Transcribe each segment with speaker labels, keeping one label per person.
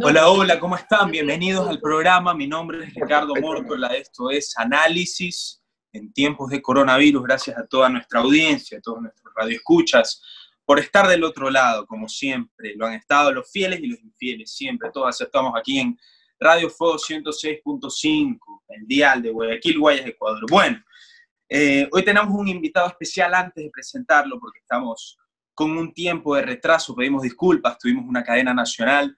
Speaker 1: Hola, hola, ¿cómo están? Bienvenidos al programa. Mi nombre es Ricardo Mórtola. Esto es Análisis en tiempos de coronavirus. Gracias a toda nuestra audiencia, a todos nuestros radioescuchas, por estar del otro lado, como siempre. Lo han estado los fieles y los infieles, siempre. Todos estamos aquí en Radio Fuego 106.5, el dial de Guayaquil, Guayas, Ecuador. Bueno, hoy tenemos un invitado especial antes de presentarlo, porque estamos con un tiempo de retraso. Pedimos disculpas, tuvimos una cadena nacional.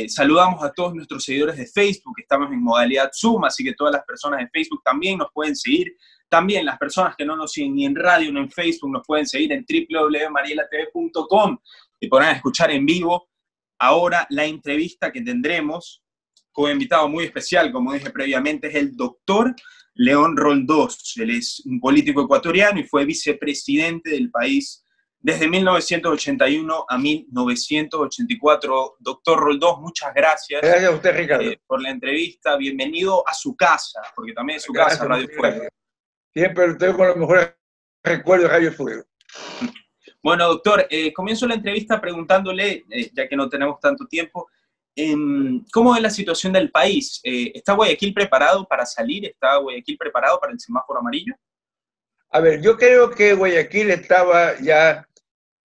Speaker 1: Saludamos a todos nuestros seguidores de Facebook, estamos en modalidad Zoom, así que todas las personas de Facebook también nos pueden seguir. También las personas que no nos siguen ni en radio ni en Facebook nos pueden seguir en www.marielatv.com y podrán escuchar en vivo ahora la entrevista que tendremos con un invitado muy especial, como dije previamente, es el doctor León Roldós. Él es un político ecuatoriano y fue vicepresidente del país desde 1981 a 1984. Doctor Roldós, muchas gracias.
Speaker 2: Gracias a usted, Ricardo.
Speaker 1: Por la entrevista. Bienvenido a su casa, porque también es su casa, Radio Fuego.
Speaker 2: Siempre estoy con los mejores recuerdos de Radio Fuego.
Speaker 1: Bueno, doctor, comienzo la entrevista preguntándole, ya que no tenemos tanto tiempo, ¿cómo es la situación del país? ¿Está Guayaquil preparado para salir? ¿Está Guayaquil preparado para el semáforo amarillo?
Speaker 2: A ver, yo creo que Guayaquil estaba ya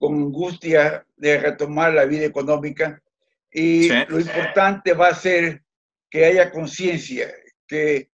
Speaker 2: con angustia de retomar la vida económica y lo importante va a ser que haya conciencia, que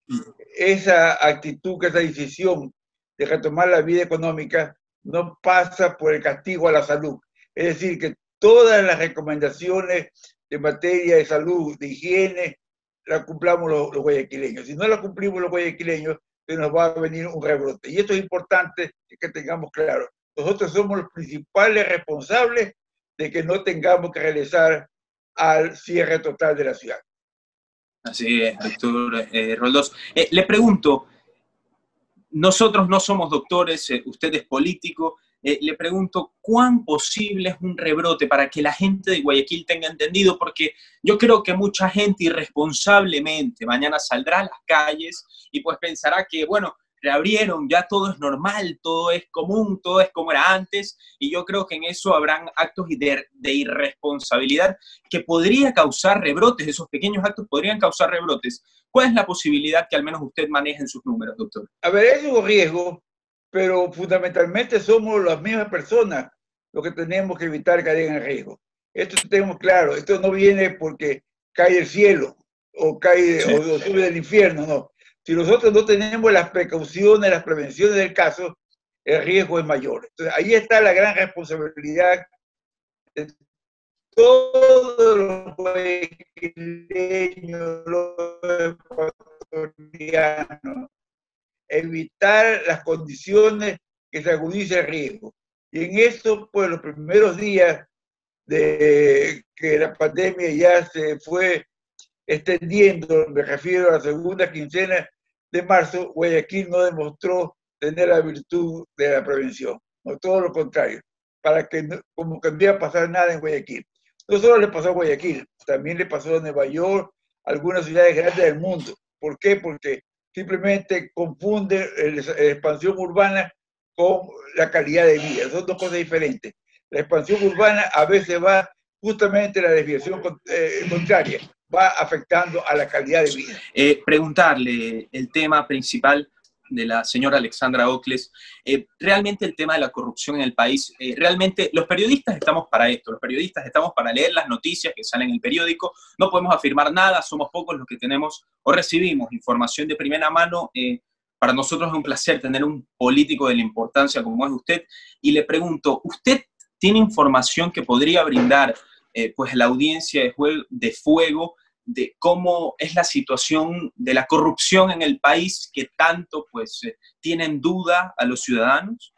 Speaker 2: esa actitud, que esa decisión de retomar la vida económica no pasa por el castigo a la salud. Es decir, que todas las recomendaciones de materia de salud, de higiene, las cumplamos los guayaquileños. Si no las cumplimos los guayaquileños, se nos va a venir un rebrote. Y esto es importante que tengamos claro. Nosotros somos los principales responsables de que no tengamos que regresar al cierre total de la ciudad.
Speaker 1: Así es, doctor Roldós. Le pregunto, nosotros no somos doctores, usted es político, le pregunto, ¿cuán posible es un rebrote para que la gente de Guayaquil tenga entendido? Porque yo creo que mucha gente irresponsablemente mañana saldrá a las calles y pues pensará que, bueno, reabrieron, ya todo es normal, todo es común, todo es como era antes, y yo creo que en eso habrán actos de irresponsabilidad que podría causar rebrotes. Esos pequeños actos podrían causar rebrotes. ¿Cuál es la posibilidad que al menos usted maneje en sus números, doctor?
Speaker 2: A ver, es un riesgo, pero fundamentalmente somos las mismas personas los que tenemos que evitar que haya riesgo. Esto tenemos claro, esto no viene porque cae del cielo o cae o sube del infierno, no. Si nosotros no tenemos las precauciones, las prevenciones del caso, el riesgo es mayor. Entonces, ahí está la gran responsabilidad de todos los guayaquileños, los ecuatorianos, evitar las condiciones que se agudice el riesgo. Y en esto, pues los primeros días de que la pandemia ya se fue extendiendo, me refiero a la segunda quincena de marzo, Guayaquil no demostró tener la virtud de la prevención, no, todo lo contrario, para que como que no iba a pasar nada en Guayaquil. No solo le pasó a Guayaquil, también le pasó a Nueva York, a algunas ciudades grandes del mundo. ¿Por qué? Porque simplemente confunde la expansión urbana con la calidad de vida. Son dos cosas diferentes. La expansión urbana a veces va justamente en la desviación contraria, va afectando a la calidad de vida.
Speaker 1: Preguntarle el tema principal de la señora Alexandra Ocles, realmente el tema de la corrupción en el país, realmente los periodistas estamos para esto, los periodistas estamos para leer las noticias que salen en el periódico, no podemos afirmar nada, somos pocos los que tenemos o recibimos información de primera mano. Para nosotros es un placer tener un político de la importancia como es usted, y le pregunto, ¿usted tiene información que podría brindar pues a la audiencia de Fuego de cómo es la situación de la corrupción en el país que tanto pues tiene en duda a los ciudadanos?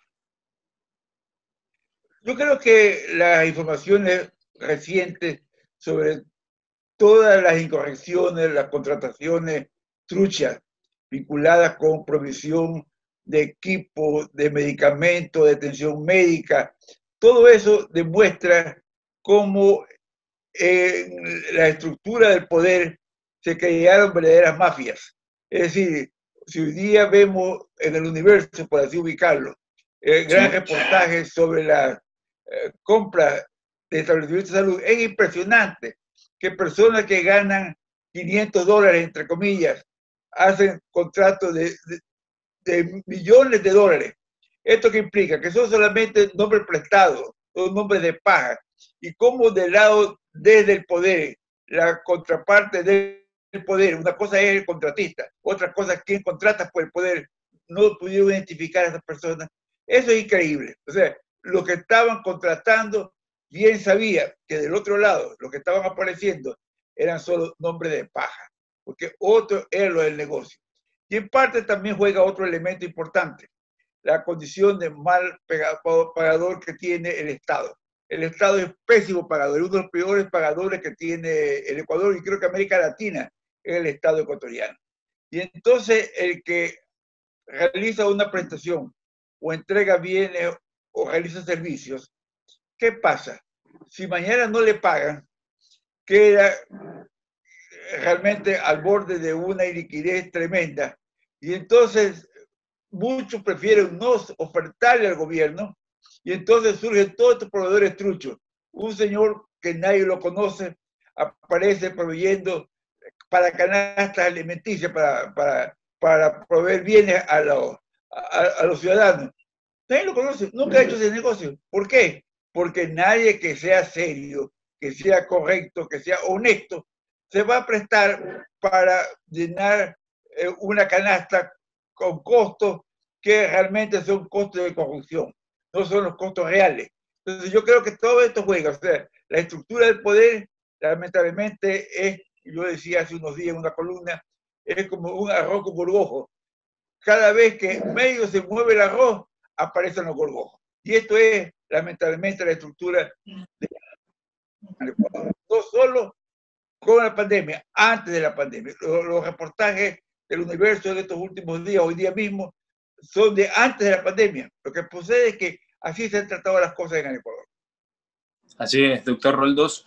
Speaker 2: Yo creo que las informaciones recientes sobre todas las incorrecciones, las contrataciones truchas vinculadas con provisión de equipos, de medicamentos, de atención médica, todo eso demuestra cómo en la estructura del poder se crearon verdaderas mafias. Es decir, si hoy día vemos en el Universo, por así ubicarlo, gran reportaje sobre la compra de establecimientos de salud, es impresionante que personas que ganan $500, entre comillas, hacen contratos de millones de dólares. ¿Esto qué implica? Que son solamente nombres prestados, son nombres de paja. Y como del lado desde el poder, la contraparte del poder, una cosa es el contratista, otra cosa es quien contrata por el poder, no pudieron identificar a esas personas. Eso es increíble. O sea, los que estaban contratando bien sabía que del otro lado, los que estaban apareciendo eran solo nombres de paja, porque otro era lo del negocio. Y en parte también juega otro elemento importante, la condición de mal pagador que tiene el Estado. El Estado es pésimo pagador, uno de los peores pagadores que tiene el Ecuador, y creo que América Latina es el Estado ecuatoriano. Y entonces el que realiza una prestación o entrega bienes o realiza servicios, ¿qué pasa? Si mañana no le pagan, queda realmente al borde de una iliquidez tremenda. Y entonces muchos prefieren no ofertarle al gobierno, y entonces surgen todos estos proveedores truchos. Un señor que nadie lo conoce aparece proveyendo para canastas alimenticias, para proveer bienes a los ciudadanos. Nadie lo conoce, nunca ha hecho ese negocio. ¿Por qué? Porque nadie que sea serio, que sea correcto, que sea honesto, se va a prestar para llenar una canasta con costos que realmente son costos de corrupción, no son los costos reales. Entonces yo creo que todo esto juega, o sea, la estructura del poder lamentablemente es, yo decía hace unos días en una columna, es como un arroz con gorgojo. Cada vez que medio se mueve el arroz, aparecen los gorgojos. Y esto es lamentablemente la estructura de no solo con la pandemia, antes de la pandemia. Los reportajes del Universo de estos últimos días, hoy día mismo, son de antes de la pandemia. Lo que sucede es que así se han tratado las cosas en el Ecuador.
Speaker 1: Así es, doctor Roldós.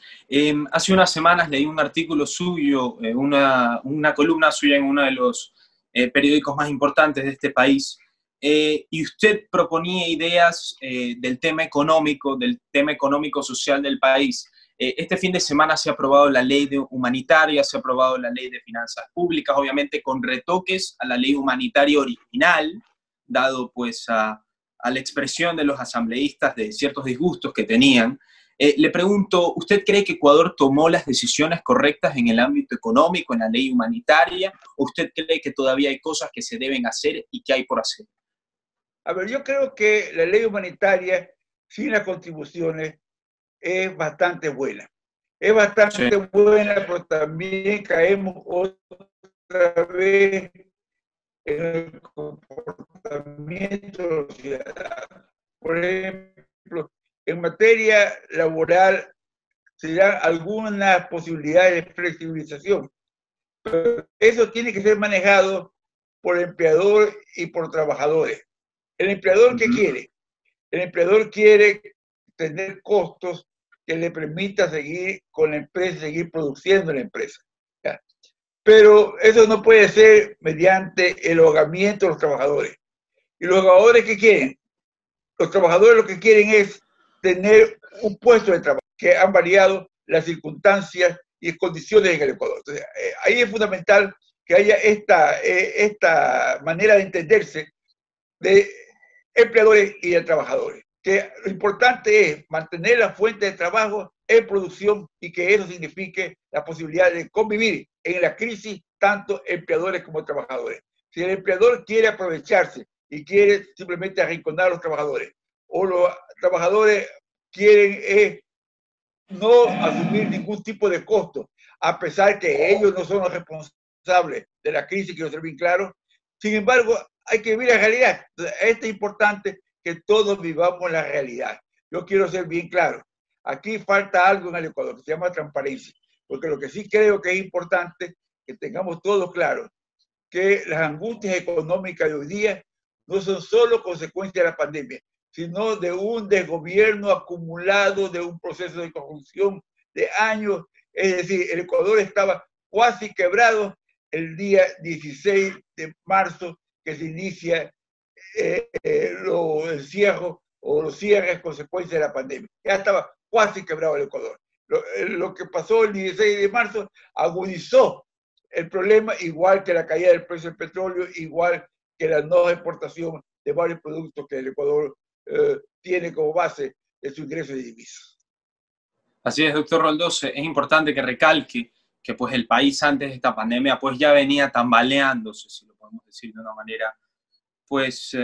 Speaker 1: Hace unas semanas leí un artículo suyo, una columna suya en uno de los periódicos más importantes de este país, y usted proponía ideas del tema económico social del país. Este fin de semana se ha aprobado la ley humanitaria, se ha aprobado la ley de finanzas públicas, obviamente con retoques a la ley humanitaria original, dado pues a la expresión de los asambleístas de ciertos disgustos que tenían. Le pregunto, ¿usted cree que Ecuador tomó las decisiones correctas en el ámbito económico, en la ley humanitaria? ¿O usted cree que todavía hay cosas que se deben hacer y que hay por hacer?
Speaker 2: A ver, yo creo que la ley humanitaria, sin las contribuciones, es bastante buena. Es bastante buena, pero también caemos otra vez en el comportamiento de los ciudadanos. Por ejemplo, en materia laboral se dan algunas posibilidades de flexibilización, pero eso tiene que ser manejado por el empleador y por trabajadores. ¿El empleador qué quiere? El empleador quiere tener costos que le permita seguir con la empresa, seguir produciendo la empresa. ¿Ya? Pero eso no puede ser mediante el ahogamiento de los trabajadores. ¿Y los trabajadores qué quieren? Los trabajadores lo que quieren es tener un puesto de trabajo, que han variado las circunstancias y condiciones en el Ecuador. Entonces, ahí es fundamental que haya esta manera de entenderse de empleadores y de trabajadores. Que lo importante es mantener la fuente de trabajo en producción y que eso signifique la posibilidad de convivir en la crisis tanto empleadores como trabajadores. Si el empleador quiere aprovecharse y quiere simplemente arrinconar a los trabajadores, o los trabajadores quieren no asumir ningún tipo de costo, a pesar que ellos no son los responsables de la crisis, quiero ser bien claro. Sin embargo, hay que vivir la realidad. Es importante que todos vivamos la realidad. Yo quiero ser bien claro. Aquí falta algo en el Ecuador que se llama transparencia, porque lo que sí creo que es importante que tengamos todos claro que las angustias económicas de hoy día no son solo consecuencia de la pandemia, sino de un desgobierno acumulado, de un proceso de corrupción de años. Es decir, el Ecuador estaba casi quebrado el día 16 de marzo, que se inicia el cierre o los cierres consecuencia de la pandemia. Ya estaba casi quebrado el Ecuador. Lo que pasó el 16 de marzo agudizó el problema, igual que la caída del precio del petróleo, igual que la no exportación de varios productos que el Ecuador tiene como base de su ingreso de divisas.
Speaker 1: Así es, doctor Roldós, es importante que recalque que pues el país antes de esta pandemia pues ya venía tambaleándose, si lo podemos decir de una manera pues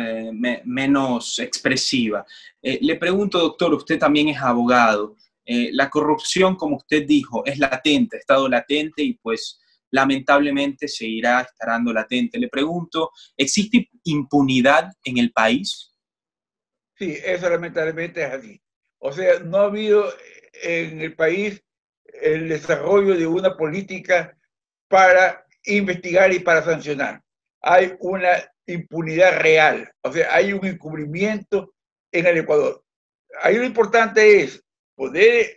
Speaker 1: menos expresiva. Le pregunto, doctor, usted también es abogado. La corrupción, como usted dijo, es latente, ha estado latente y pues lamentablemente seguirá estando latente. Le pregunto, ¿existe impunidad en el país?
Speaker 2: Sí, eso lamentablemente es así. O sea, no ha habido en el país el desarrollo de una política para investigar y para sancionar. Hay una impunidad real, o sea, hay un encubrimiento en el Ecuador. Ahí lo importante es poder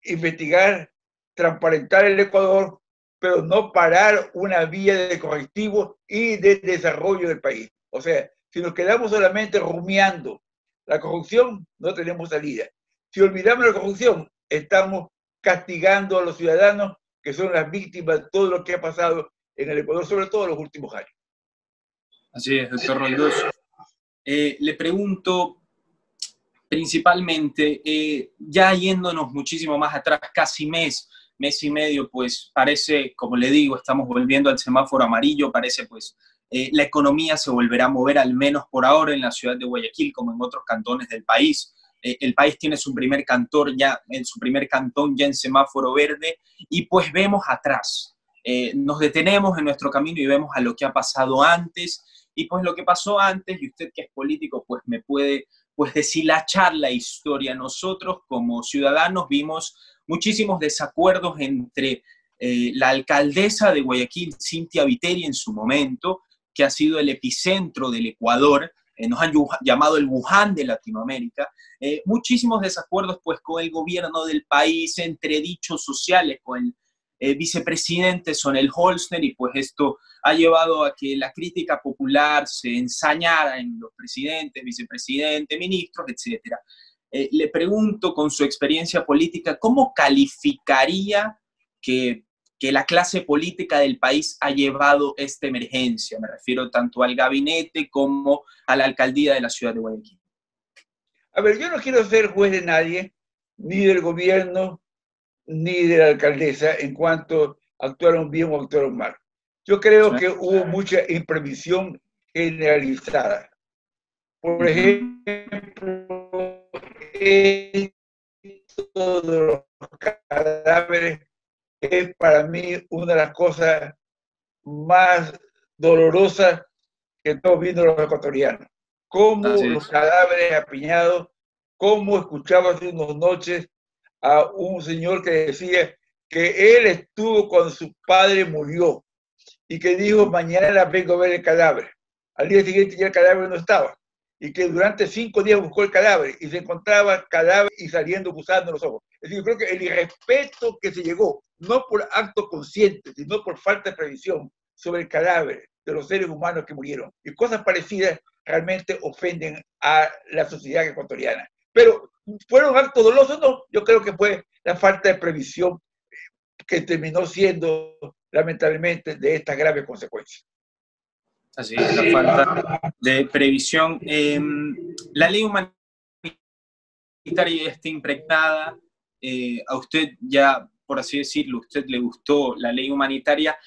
Speaker 2: investigar, transparentar el Ecuador, pero no parar una vía de correctivo y de desarrollo del país. O sea, si nos quedamos solamente rumiando la corrupción, no tenemos salida. Si olvidamos la corrupción, estamos castigando a los ciudadanos que son las víctimas de todo lo que ha pasado en el Ecuador, sobre todo en los últimos años.
Speaker 1: Así es, doctor Roldós. Le pregunto principalmente, ya yéndonos muchísimo más atrás, casi mes y medio, pues parece, como le digo, estamos volviendo al semáforo amarillo, parece pues la economía se volverá a mover, al menos por ahora, en la ciudad de Guayaquil, como en otros cantones del país. El país tiene su primer cantón ya en semáforo verde, y pues vemos atrás. Nos detenemos en nuestro camino y vemos a lo que ha pasado antes, y pues lo que pasó antes, y usted que es político, pues me puede pues deshilachar la historia. Nosotros como ciudadanos vimos muchísimos desacuerdos entre la alcaldesa de Guayaquil, Cynthia Viteri, en su momento, que ha sido el epicentro del Ecuador, nos han llamado el Wuhan de Latinoamérica, muchísimos desacuerdos pues con el gobierno del país, entredichos sociales con el vicepresidente Sonel Holzner, y pues esto ha llevado a que la crítica popular se ensañara en los presidentes, vicepresidentes, ministros, etc. Le pregunto, con su experiencia política, ¿cómo calificaría que la clase política del país ha llevado esta emergencia? Me refiero tanto al gabinete como a la alcaldía de la ciudad de Guayaquil.
Speaker 2: A ver, yo no quiero ser juez de nadie, ni del gobierno, ni de la alcaldesa, en cuanto actuaron bien o actuaron mal. Yo creo que hubo mucha imprevisión generalizada. Por ejemplo, esto de los cadáveres es para mí una de las cosas más dolorosas que estamos viendo los ecuatorianos. Cómo los cadáveres apiñados, cómo escuchaba hace unas noches a un señor que decía que él estuvo cuando su padre murió y que dijo, mañana vengo a ver el cadáver. Al día siguiente ya el cadáver no estaba, y que durante 5 días buscó el cadáver y se encontraba cadáver y saliendo gusano los ojos. Es decir, yo creo que el irrespeto que se llegó, no por acto consciente, sino por falta de previsión sobre el cadáver de los seres humanos que murieron, y cosas parecidas realmente ofenden a la sociedad ecuatoriana. Pero ¿fueron actos dolosos? No, yo creo que fue la falta de previsión que terminó siendo, lamentablemente, de estas graves consecuencias.
Speaker 1: Así es, la falta de previsión. La ley humanitaria está impregnada. A usted ya, por así decirlo, a usted le gustó la ley humanitaria.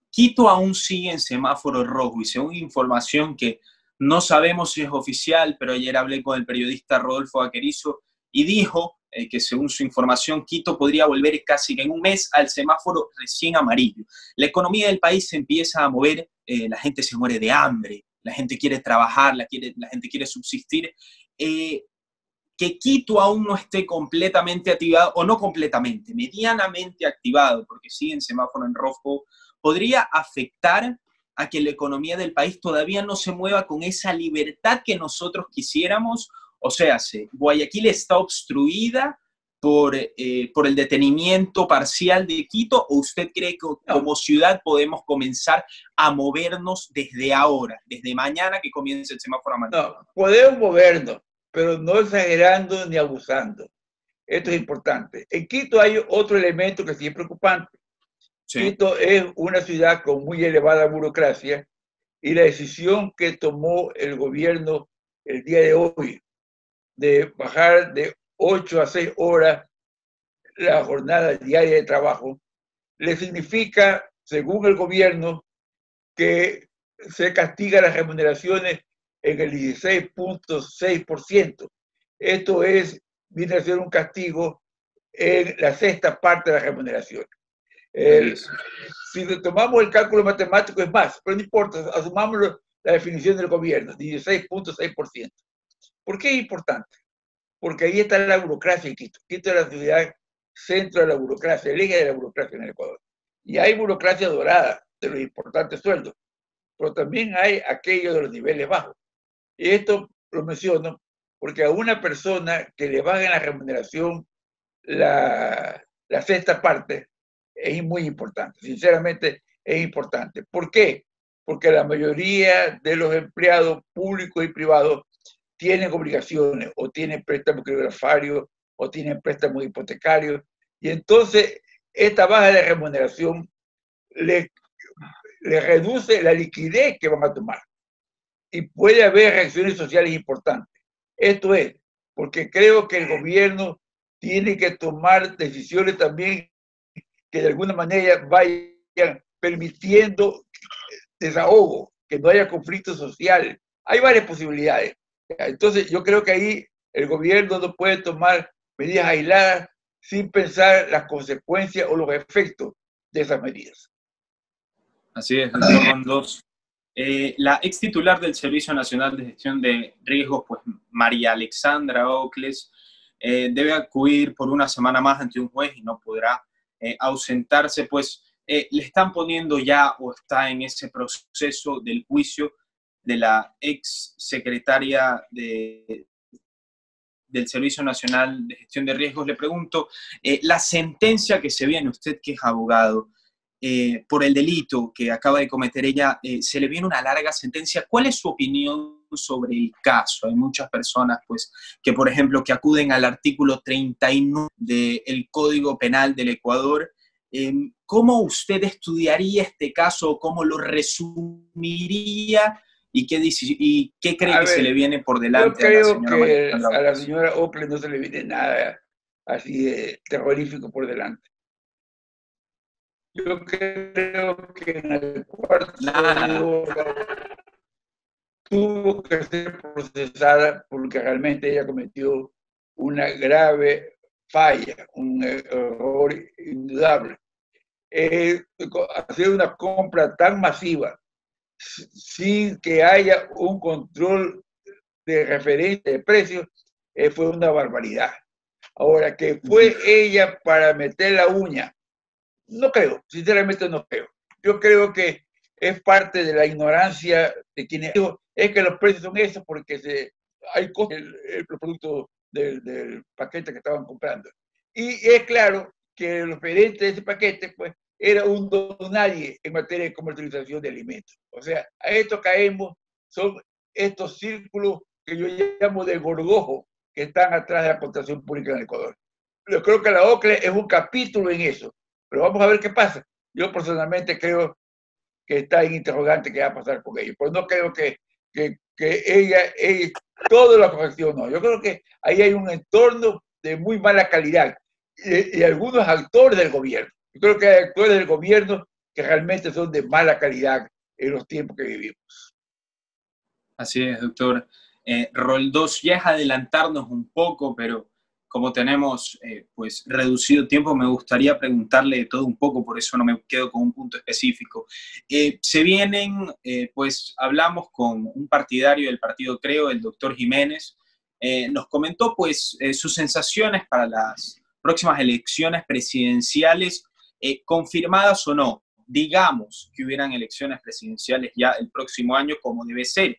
Speaker 1: Quito aún sigue en semáforo rojo, y según información que no sabemos si es oficial, pero ayer hablé con el periodista Rodolfo Vaquerizo y dijo que según su información, Quito podría volver casi en un mes al semáforo recién amarillo. La economía del país se empieza a mover, la gente se muere de hambre, la gente quiere trabajar, la gente quiere subsistir. Que Quito aún no esté completamente activado, o no completamente, medianamente activado, porque sigue en semáforo en rojo, podría afectar a que la economía del país todavía no se mueva con esa libertad que nosotros quisiéramos. O sea, Guayaquil está obstruida por el detenimiento parcial de Quito, ¿o usted cree que como ciudad podemos comenzar a movernos desde ahora, desde mañana que comience el semáforo amarillo?
Speaker 2: No, podemos movernos, pero no exagerando ni abusando. Esto es importante. En Quito hay otro elemento que sí es preocupante. Sí. Quito es una ciudad con muy elevada burocracia y la decisión que tomó el gobierno el día de hoy de bajar de 8 a 6 horas la jornada diaria de trabajo, le significa, según el gobierno, que se castiga las remuneraciones en el 16.6%. Esto viene a ser un castigo en la sexta parte de la remuneración. Si tomamos el cálculo matemático es más, pero no importa, asumamos la definición del gobierno, 16.6%. ¿Por qué es importante? Porque ahí está la burocracia en Quito. Quito es la ciudad centro de la burocracia, el eje de la burocracia en el Ecuador. Y hay burocracia dorada de los importantes sueldos, pero también hay aquello de los niveles bajos. Y esto lo menciono porque a una persona que le bajen la remuneración la sexta parte es muy importante, sinceramente es importante. ¿Por qué? Porque la mayoría de los empleados públicos y privados tienen obligaciones o tienen préstamos criptofarios o tienen préstamos hipotecarios y entonces esta baja de remuneración le reduce la liquidez que van a tomar y puede haber reacciones sociales importantes. Esto es, porque creo que el gobierno tiene que tomar decisiones también que de alguna manera vayan permitiendo desahogo, que no haya conflicto social. Hay varias posibilidades. Entonces yo creo que ahí el gobierno no puede tomar medidas aisladas sin pensar las consecuencias o los efectos de esas medidas.
Speaker 1: Así es, doctor Rondos. La ex titular del Servicio Nacional de Gestión de Riesgos, pues María Alexandra Ocles, debe acudir por una semana más ante un juez y no podrá ausentarse, pues le están poniendo ya o está en ese proceso del juicio de la ex secretaria del Servicio Nacional de Gestión de Riesgos. Le pregunto, la sentencia que se viene, usted que es abogado, por el delito que acaba de cometer ella, se le viene una larga sentencia. ¿Cuál es su opinión sobre el caso? Hay muchas personas, pues, que por ejemplo, que acuden al artículo 39 del Código Penal del Ecuador. ¿Cómo usted estudiaría este caso? ¿Cómo lo resumiría? ¿Y qué cree que se le viene por delante
Speaker 2: a la señora
Speaker 1: María
Speaker 2: Alexandra Ocles? A la señora Ocles no se le viene nada así de terrorífico por delante. Yo creo que en el cuarto de hora tuvo que ser procesada porque realmente ella cometió una grave falla, un error indudable. Hacer una compra tan masiva sin que haya un control de referencia de precios fue una barbaridad. Ahora, que fue ella para meter la uña, no creo, sinceramente no creo. Yo creo que es parte de la ignorancia de quienes digo, es que los precios son esos porque hay costos el producto del paquete que estaban comprando. Y es claro que los gerentes de ese paquete, pues, era un don nadie en materia de comercialización de alimentos. O sea, a esto caemos, son estos círculos que yo llamo de gorgojo que están atrás de la contratación pública en el Ecuador. Yo creo que la OCLE es un capítulo en eso. Pero vamos a ver qué pasa. Yo personalmente creo que está en interrogante qué va a pasar con ellos. Pues no creo que ella todo lo correccionó. Yo creo que ahí hay un entorno de muy mala calidad y algunos actores del gobierno. Yo creo que hay actores del gobierno que realmente son de mala calidad en los tiempos que vivimos.
Speaker 1: Así es, doctor. Roldós, ya es adelantarnos un poco, pero como tenemos pues reducido tiempo, me gustaría preguntarle de todo un poco, por eso no me quedo con un punto específico. Se vienen, pues hablamos con un partidario del partido Creo, el doctor Jiménez, nos comentó pues sus sensaciones para las próximas elecciones presidenciales, confirmadas o no. Digamos que hubieran elecciones presidenciales ya el próximo año, como debe ser.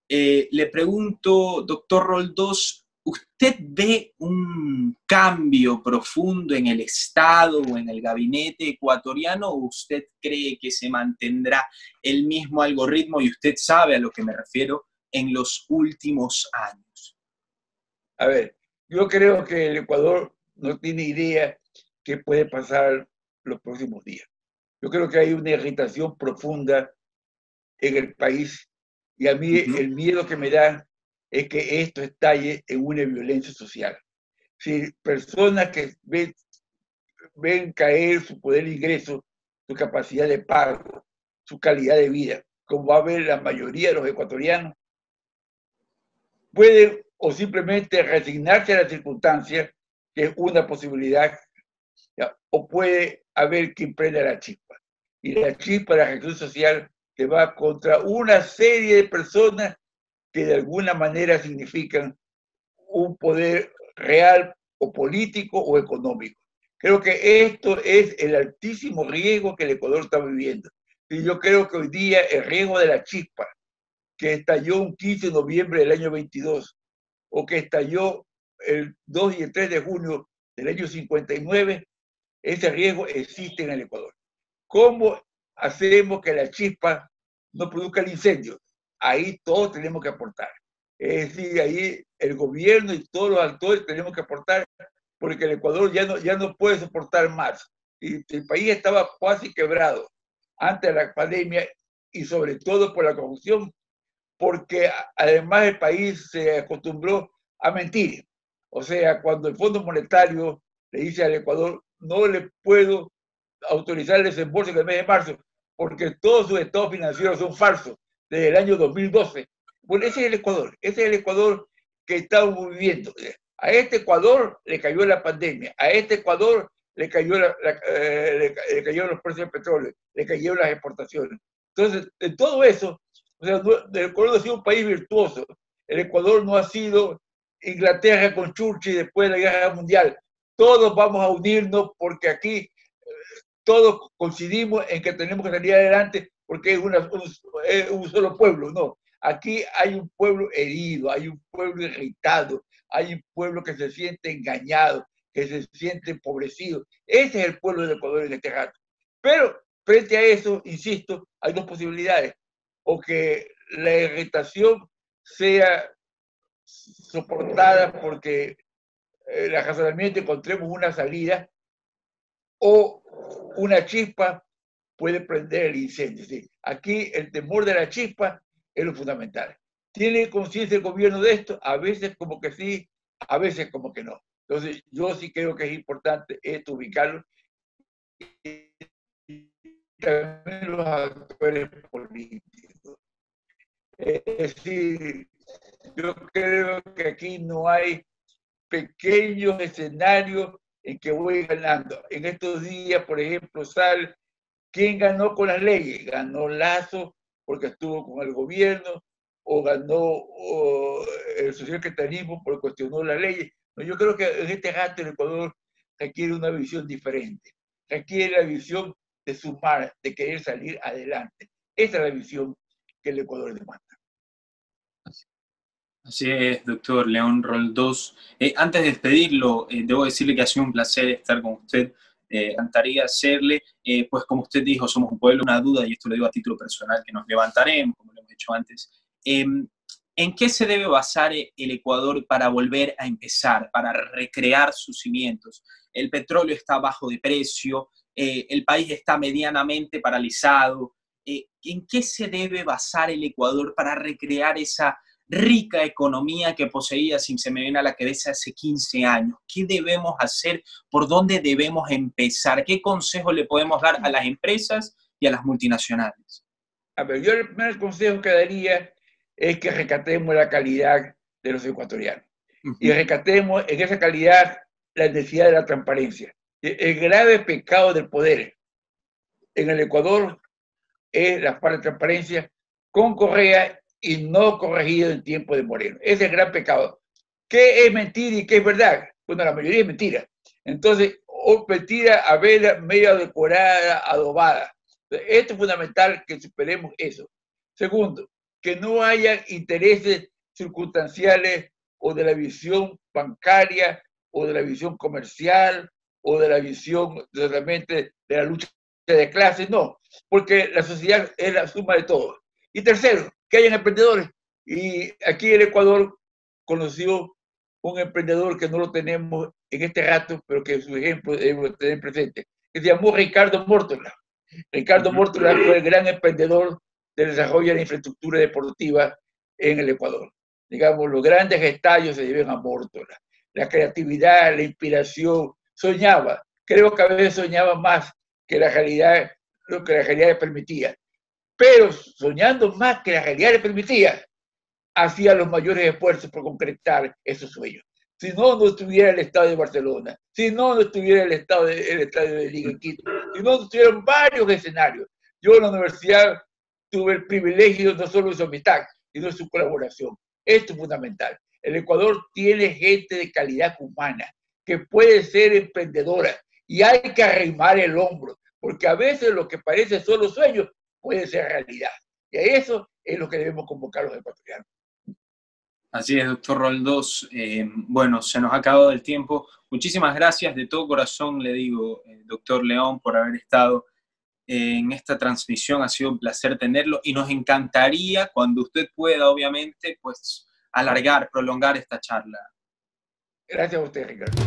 Speaker 1: Le pregunto, doctor Roldós, ¿usted ve un cambio profundo en el Estado o en el gabinete ecuatoriano o usted cree que se mantendrá el mismo algoritmo, y usted sabe a lo que me refiero, en los últimos años?
Speaker 2: A ver, yo creo que el Ecuador no tiene idea qué puede pasar los próximos días. Yo creo que hay una irritación profunda en el país y a mí el miedo que me da es que esto estalle en una violencia social. Si personas que ven caer su poder de ingreso, su capacidad de pago, su calidad de vida, como va a ver la mayoría de los ecuatorianos, pueden o simplemente resignarse a las circunstancias, que es una posibilidad, ¿ya? O puede haber quien prenda la chispa. Y la chispa de la reacción social que va contra una serie de personas que de alguna manera significan un poder real o político o económico. Creo que esto es el altísimo riesgo que el Ecuador está viviendo. Y yo creo que hoy día el riesgo de la chispa, que estalló un 15 de noviembre del año 22, o que estalló el 2 y el 3 de junio del año 59, ese riesgo existe en el Ecuador. ¿Cómo hacemos que la chispa no produzca el incendio? Ahí todos tenemos que aportar. Es decir, ahí el gobierno y todos los actores tenemos que aportar, porque el Ecuador ya no puede soportar más. Y el país estaba casi quebrado antes de la pandemia y sobre todo por la corrupción, porque además el país se acostumbró a mentir. O sea, cuando el Fondo Monetario le dice al Ecuador, no le puedo autorizar el desembolso en el mes de marzo, porque todos sus estados financieros son falsos desde el año 2012. Bueno, ese es el Ecuador que estamos viviendo. A este Ecuador le cayó la pandemia, a este Ecuador le cayó le cayeron los precios del petróleo, le cayeron las exportaciones. Entonces, en todo eso, o sea, el Ecuador no ha sido un país virtuoso. El Ecuador no ha sido Inglaterra con Churchill después de la Guerra Mundial. Todos vamos a unirnos porque aquí todos coincidimos en que tenemos que salir adelante porque es un solo pueblo, no. Aquí hay un pueblo herido, hay un pueblo irritado, hay un pueblo que se siente engañado, que se siente empobrecido. Ese es el pueblo del Ecuador en este rato. Pero frente a eso, insisto, hay dos posibilidades. O que la irritación sea soportada porque razonablemente encontremos una salida, o una chispa puede prender el incendio. ¿Sí? Aquí el temor de la chispa es lo fundamental. ¿Tiene conciencia el gobierno de esto? A veces como que sí, a veces como que no. Entonces yo sí creo que es importante esto ubicarlo. Y también los actores políticos. Es decir, yo creo que aquí no hay pequeños escenarios en que voy ganando. En estos días, por ejemplo, sale quién ganó con las leyes. Ganó Lazo porque estuvo con el gobierno, o ganó el socialcristianismo porque cuestionó las leyes. No, yo creo que en este rato el Ecuador requiere una visión diferente. Requiere la visión de sumar, de querer salir adelante. Esa es la visión que el Ecuador demanda.
Speaker 1: Así es, doctor León Roldós. Antes de despedirlo, debo decirle que ha sido un placer estar con usted. Encantaría hacerle, pues como usted dijo, somos un pueblo, una duda, y esto lo digo a título personal, que nos levantaremos, como lo hemos hecho antes. ¿En qué se debe basar el Ecuador para volver a empezar, para recrear sus cimientos? El petróleo está bajo de precio, el país está medianamente paralizado. ¿En qué se debe basar el Ecuador para recrear esa rica economía que poseía, si se me viene a la cabeza, hace 15 años? ¿Qué debemos hacer? ¿Por dónde debemos empezar? ¿Qué consejo le podemos dar a las empresas y a las multinacionales?
Speaker 2: A ver, yo el primer consejo que daría es que rescatemos la calidad de los ecuatorianos. Y rescatemos en esa calidad la necesidad de la transparencia. El grave pecado del poder en el Ecuador es la falta de transparencia con Correa y no corregido en tiempo de Moreno. Ese es el gran pecado. ¿Qué es mentira y qué es verdad? Bueno, la mayoría es mentira. Entonces, mentira a vela medio decorada, adobada. Esto es fundamental, que superemos eso. Segundo, que no haya intereses circunstanciales o de la visión bancaria o de la visión comercial o de la visión realmente de la lucha de clases, no, porque la sociedad es la suma de todo. Y tercero, que hayan emprendedores. Y aquí el Ecuador conoció un emprendedor que no lo tenemos en este rato, pero que su ejemplo debemos tener presente, que se llamó Ricardo Mórtola. Ricardo Mórtola fue el gran emprendedor del desarrollo de la infraestructura deportiva en el Ecuador. Digamos, los grandes estallos se deben a Mórtola. La creatividad, la inspiración, soñaba. Creo que a veces soñaba más que la realidad, lo que la realidad le permitía. Pero soñando más que la realidad le permitía, hacía los mayores esfuerzos por concretar esos sueños. Si no, no estuviera el Estadio de Barcelona, si no, no estuviera el estadio de Liga en Quito, si no, no estuvieran varios escenarios. Yo en la universidad tuve el privilegio no solo de su amistad, sino de su colaboración. Esto es fundamental. El Ecuador tiene gente de calidad humana que puede ser emprendedora y hay que arrimar el hombro, porque a veces lo que parece solo sueño puede ser realidad. Y a eso es lo que debemos convocar los ecuatorianos.
Speaker 1: Así es, doctor Roldós. Bueno, se nos ha acabado el tiempo. Muchísimas gracias de todo corazón, le digo, doctor León, por haber estado en esta transmisión. Ha sido un placer tenerlo y nos encantaría, cuando usted pueda, obviamente, pues alargar, prolongar esta charla.
Speaker 2: Gracias a usted, Ricardo.